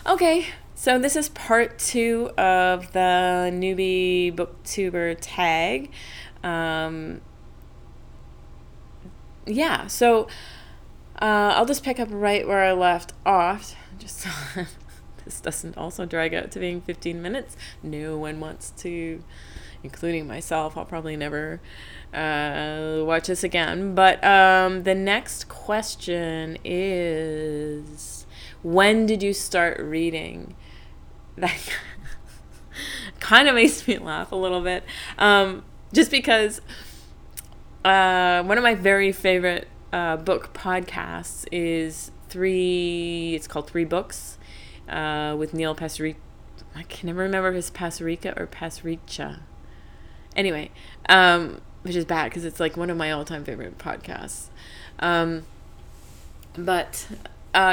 Okay, so this is part 2 of the Newbie Booktuber tag. Um, yeah, so I'll just pick up right where I left off. Just so this doesn't also drag out to being 15 minutes. No one wants to, including myself. I'll probably never watch this again. But the next question is, when did you start reading? That kind of makes me laugh a little bit. Just because one of my very favorite book podcasts is it's called Three Books with Neil Pasricha. I can never remember if it's Pasricha or Pasricha. Anyway, which is bad because it's like one of my all-time favorite podcasts. But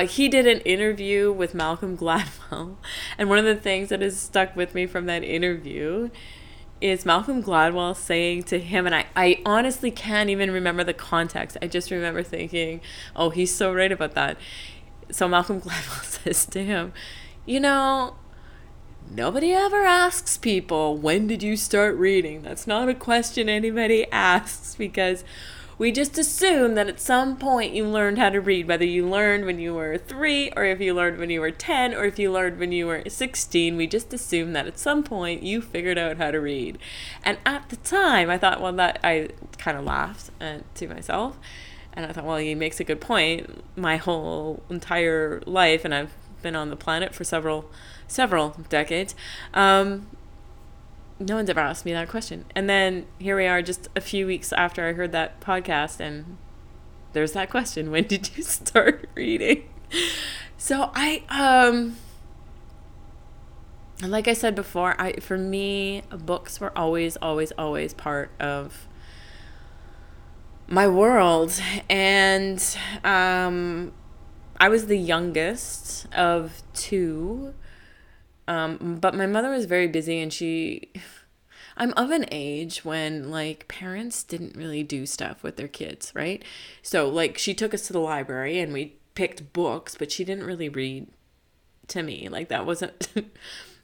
he did an interview with Malcolm Gladwell, and one of the things that has stuck with me from that interview is Malcolm Gladwell saying to him, and I honestly can't even remember the context. I just remember thinking, oh, he's so right about that. So Malcolm Gladwell says to him, nobody ever asks people, when did you start reading? That's not a question anybody asks, because we just assume that at some point you learned how to read, whether you learned when you were 3, or if you learned when you were 10, or if you learned when you were 16. We just assume that at some point you figured out how to read. And at the time, I thought, I kind of laughed to myself. And I thought, well, he makes a good point. My whole entire life, and I've been on the planet for several decades, no one's ever asked me that question. And then here we are just a few weeks after I heard that podcast, and there's that question: when did you start reading? So like I said before, for me, books were always part of my world. And I was the youngest of 2. But my mother was very busy, and I'm of an age when parents didn't really do stuff with their kids, right? So she took us to the library and we picked books, but she didn't really read to me. That wasn't,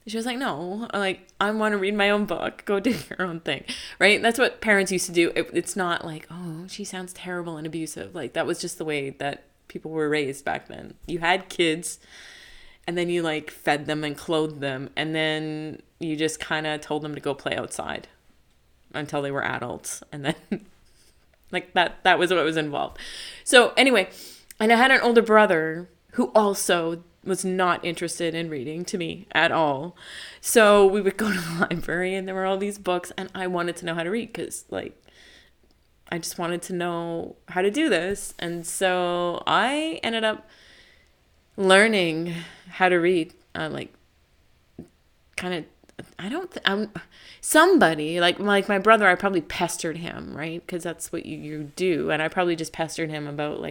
she was like, no, I want to read my own book. Go do your own thing, right? That's what parents used to do. It's not oh, she sounds terrible and abusive. That was just the way that people were raised back then. You had kids, and then you fed them and clothed them, and then you just kind of told them to go play outside until they were adults. And then that was what was involved. So anyway, and I had an older brother who also was not interested in reading to me at all. So we would go to the library, and there were all these books, and I wanted to know how to read because I just wanted to know how to do this. And so I ended up learning how to read, somebody like my brother. I probably pestered him, right? Because that's what you do. And I probably just pestered him about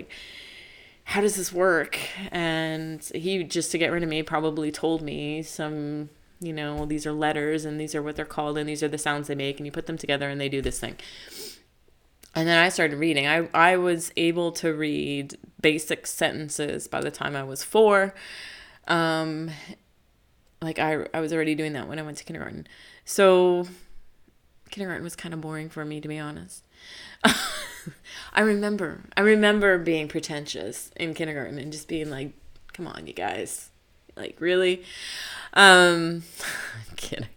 how does this work? And he, just to get rid of me, probably told me some, these are letters, and these are what they're called, and these are the sounds they make, and you put them together and they do this thing. And then I started reading. I was able to read basic sentences by the time I was 4. I was already doing that when I went to kindergarten. So kindergarten was kind of boring for me, to be honest. I remember being pretentious in kindergarten and just being come on, you guys. Really? I'm kidding.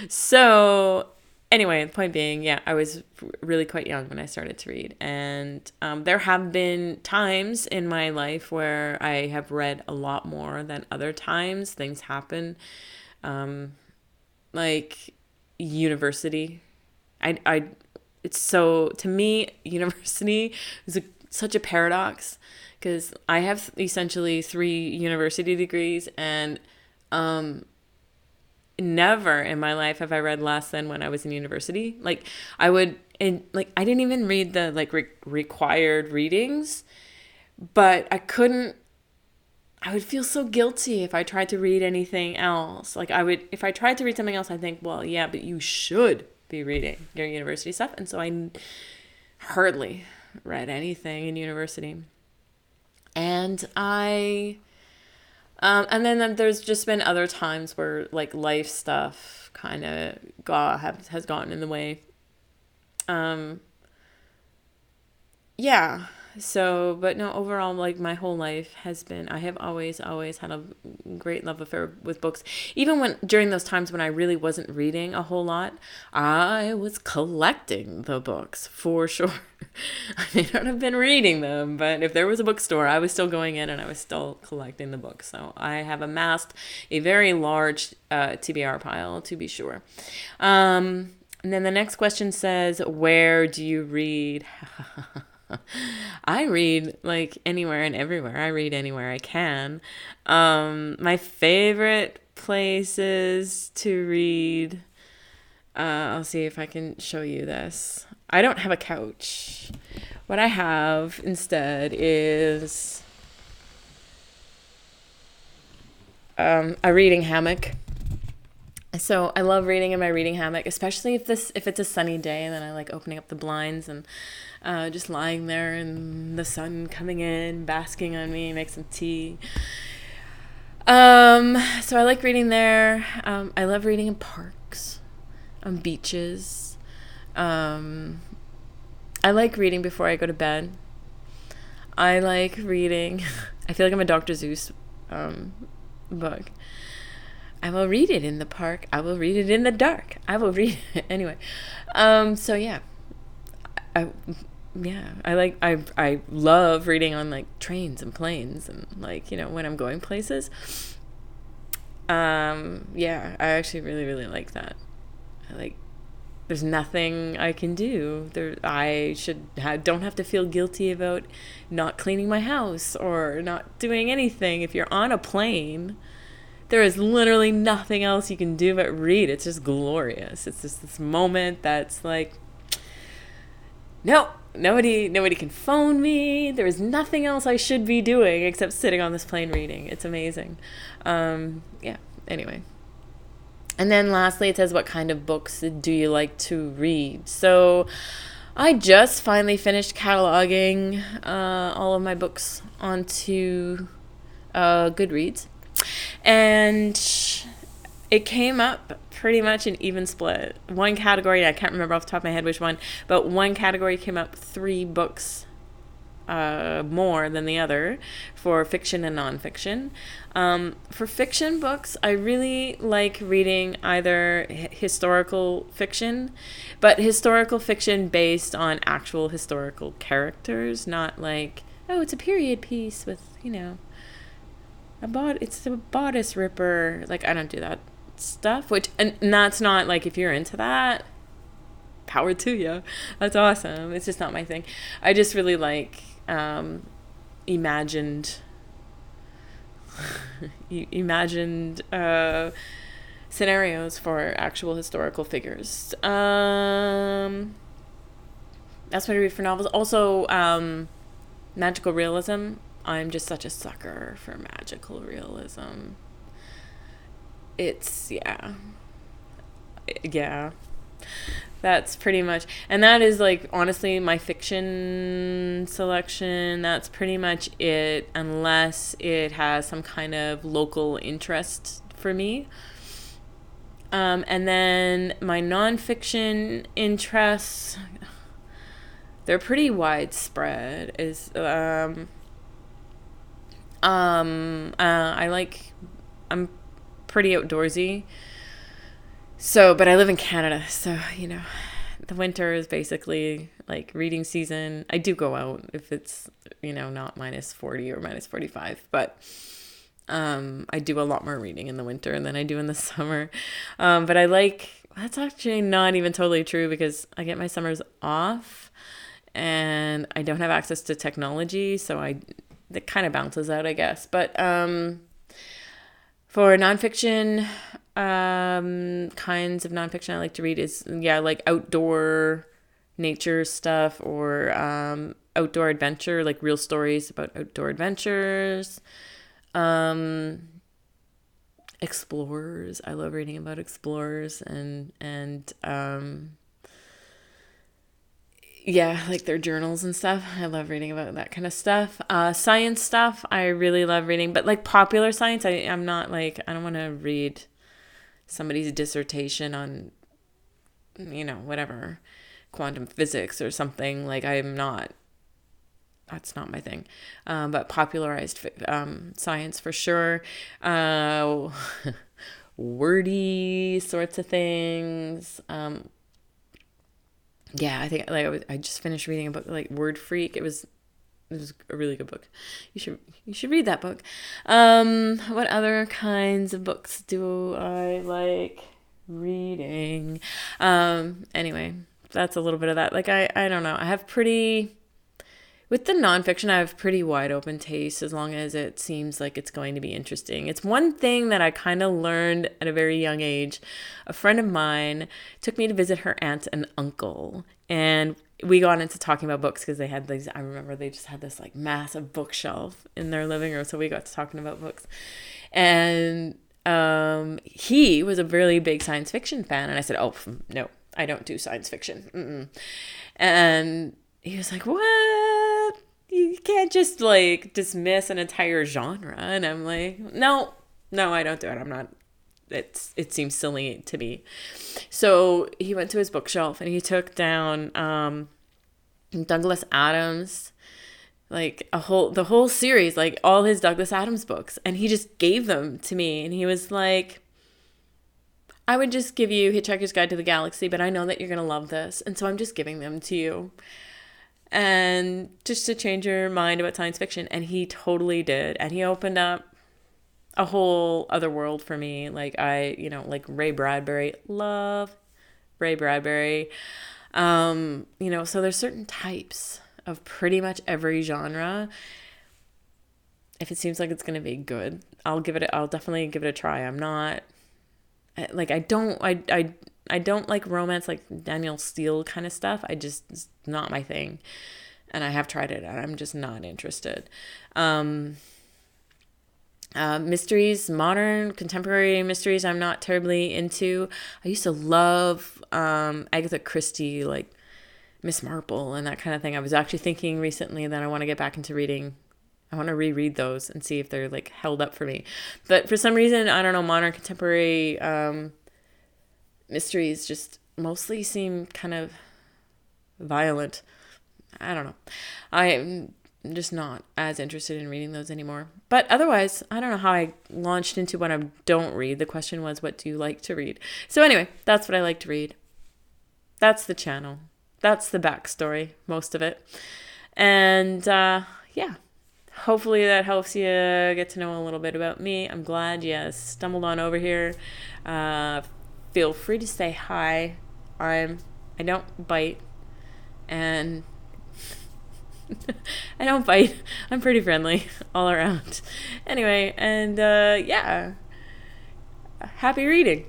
So anyway, the point being, yeah, I was really quite young when I started to read. And there have been times in my life where I have read a lot more than other times. Things happen. University. To me, university is such a paradox, because I have essentially 3 university degrees, and never in my life have I read less than when I was in university. I didn't even read the required readings, but I would feel so guilty if I tried to read anything else. If I tried to read something else, I think, well, yeah, but you should be reading your university stuff. And so I hardly read anything in university. And I And then there's just been other times where like life stuff kind of has gotten in the way. Um, yeah. So, but no, overall, like my whole life has been, I have always had a great love affair with books. Even when, during those times when I really wasn't reading a whole lot, I was collecting the books for sure. I may not have been reading them, but if there was a bookstore, I was still going in and I was still collecting the books. So I have amassed a very large TBR pile, to be sure. And then the next question says, where do you read? I read like anywhere and everywhere. I read anywhere I can. My favorite places to read. I'll see if I can show you this. I don't have a couch. What I have instead is a reading hammock. So I love reading in my reading hammock, especially if it's a sunny day, and then I like opening up the blinds and just lying there and the sun coming in, basking on me, make some tea. So I like reading there. I love reading in parks, on beaches. I like reading before I go to bed. I like reading. I feel like I'm a Dr. Seuss book. I will read it in the park. I will read it in the dark. I will read it anyway. So yeah, I I love reading on like trains and planes and like, you know, when I'm going places. Yeah, I actually really like that. There's nothing I can do. Don't have to feel guilty about not cleaning my house or not doing anything. If you're on a plane, there is literally nothing else you can do but read. It's just glorious. It's just this moment that's like, no, nobody can phone me. There is nothing else I should be doing except sitting on this plane reading. It's amazing. Yeah, anyway. And then lastly, it says, what kind of books do you like to read? So I just finally finished cataloging all of my books onto Goodreads. And it came up pretty much an even split. One category, I can't remember off the top of my head which one, but one category came up 3 books more than the other for fiction and nonfiction. For fiction books, I really like reading either historical fiction, but historical fiction based on actual historical characters, not like, oh, it's a period piece with, you know, it's a bodice ripper. Like, I don't do that stuff, and that's not like, if you're into that, power to you. That's awesome. It's just not my thing. I just really like imagined scenarios for actual historical figures. That's what I read for novels. Also, magical realism. I'm just such a sucker for magical realism. It's, yeah. That's pretty much, and that is like, honestly, my fiction selection. That's pretty much it, unless it has some kind of local interest for me. And then my nonfiction interests, they're pretty widespread. I'm pretty outdoorsy. So, but I live in Canada, so, you know, the winter is basically like reading season. I do go out if it's, you know, not -40 or -45, but I do a lot more reading in the winter than I do in the summer. But that's actually not even totally true, because I get my summers off and I don't have access to technology, so it kind of bounces out, I guess. But for nonfiction, kinds of nonfiction I like to read is, like outdoor nature stuff, or outdoor adventure, like real stories about outdoor adventures. Explorers. I love reading about explorers and Yeah, like their journals and stuff. I love reading about that kind of stuff. Science stuff, I really love reading. But like popular science, I'm not like, I don't want to read somebody's dissertation on, whatever, quantum physics or something. Like that's not my thing. But popularized science for sure. Wordy sorts of things. Yeah, I think like I just finished reading a book like Word Freak. It was a really good book. You should read that book. What other kinds of books do I like reading? Anyway, that's a little bit of that. Like I don't know. I have pretty with the nonfiction, I have pretty wide open taste as long as it seems like it's going to be interesting. It's one thing that I kind of learned at a very young age. A friend of mine took me to visit her aunt and uncle, and we got into talking about books because they had these, I remember they just had this like massive bookshelf in their living room. So we got to talking about books. And he was a really big science fiction fan. And I said, oh, no, I don't do science fiction. Mm-mm. And he was like, what? You can't just like dismiss an entire genre. And I'm like, no, I don't do it. I'm not. It seems silly to me. So he went to his bookshelf and he took down Douglas Adams, like the whole series, like all his Douglas Adams books, and he just gave them to me. And he was like, I would just give you Hitchhiker's Guide to the Galaxy, but I know that you're gonna love this, and so I'm just giving them to you. And just to change your mind about science fiction. And he totally did. And he opened up a whole other world for me. Like like Ray Bradbury, love Ray Bradbury. So there's certain types of pretty much every genre. If it seems like it's going to be good, I'll definitely give it a try. I'm not like, I don't like romance, like Daniel Steele kind of stuff. It's not my thing. And I have tried it and I'm just not interested. Mysteries, modern, contemporary mysteries, I'm not terribly into. I used to love Agatha Christie, like Miss Marple and that kind of thing. I was actually thinking recently that I want to get back into reading. I want to reread those and see if they're like held up for me. But for some reason, I don't know, modern, contemporary mysteries just mostly seem kind of violent. I don't know. I'm just not as interested in reading those anymore. But otherwise, I don't know how I launched into what I don't read. The question was, what do you like to read? So anyway, that's what I like to read. That's the channel. That's the backstory, most of it. And yeah, hopefully that helps you get to know a little bit about me. I'm glad you stumbled on over here. Feel free to say hi. I don't bite. And I don't bite. I'm pretty friendly all around. Anyway, and yeah, happy reading.